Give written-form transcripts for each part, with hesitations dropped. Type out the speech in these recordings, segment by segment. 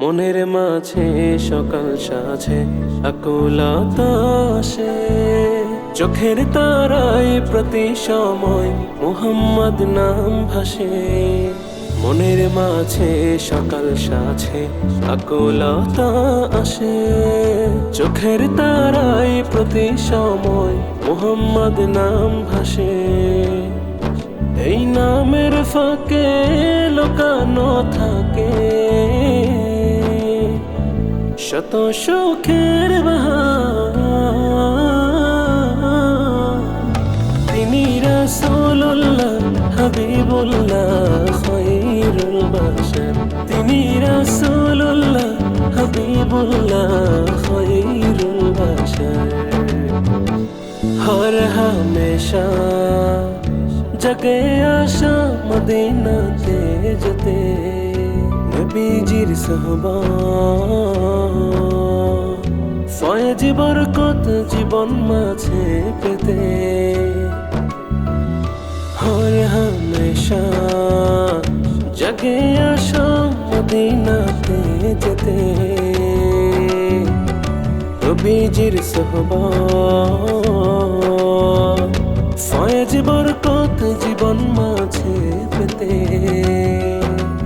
মনের মাঝে সকাল সাজে আকুলতা আসে, চোখের তারায় প্রতি সময় মুহাম্মদ নাম ভাসে। মনের মাঝে সকাল সাজে আকুলতা আসে, চোখের তারায় প্রতি সময় মুহাম্মদ নাম ভাসে। এই নামের ফাঁকে লুকানো থাকে শত সুখের বাহার। তিনি রাসূলুল্লাহ হাবিবুল্লাহ খায়রুল বাশার, তিনি রাসূলুল্লাহ হাবিবুল্লাহ খায়রুল বাশার। हर हमेशा जगे आशा मदीनाते যেতে, নবীজির সোহবত ফয়েজ বরকত জীবন মাঝে পেতে। हर हमेशा जगे आशा मदीनाते যেতে, নবীজির সোহবত ফয়েজ বরকত জীবন মাঝে পেতে।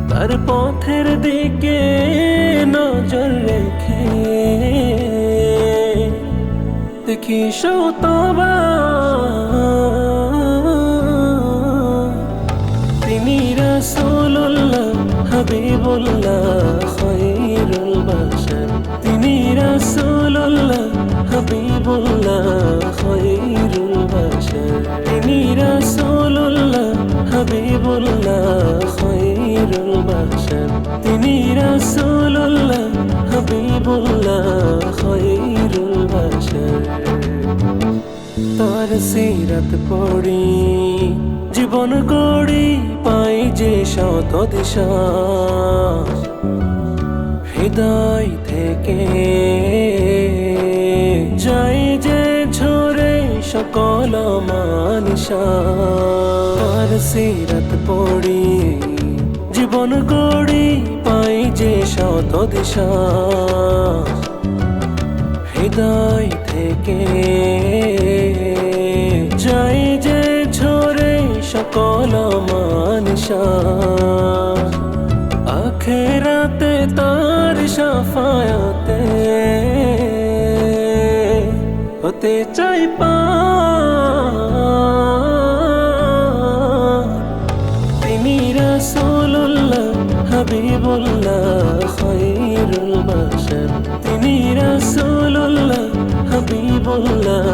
তার পথের দিকে নজর রেখে দেখি শতবার তিনি রাসূলুল্লাহ হাবিবুল্লাহ খায়রুল বাশার, তিনি রাসূলুল্লাহ হাবিবুল্লাহ খায়রুল বাশার, তিনি রাসূলুল্লাহ হাবিবুল্লাহ খায়রুল বাশার, তিনি রাসূলুল্লাহ হাবিবুল্লাহ খায়রুল বাশার। তার সিরাত পড়ি জীবন গড়ি পাই যে শত দিশা, হৃদয় থেকে যাই যে ঝরে সকল মানিশা। তার সিরাত পড়ি জীবন গড়ি পাই যে শত দিশা, হৃদয় থেকে যাই যে ঝরে সকল মানিশা। আখিরাতে তার শাফায়াতে হতে চাই পার। তিনি রাসূলুল্লাহ হাবিবুল্লাহ খায়রুল বাশার, তিনি রাসূলুল্লাহ হাবিবুল্লাহ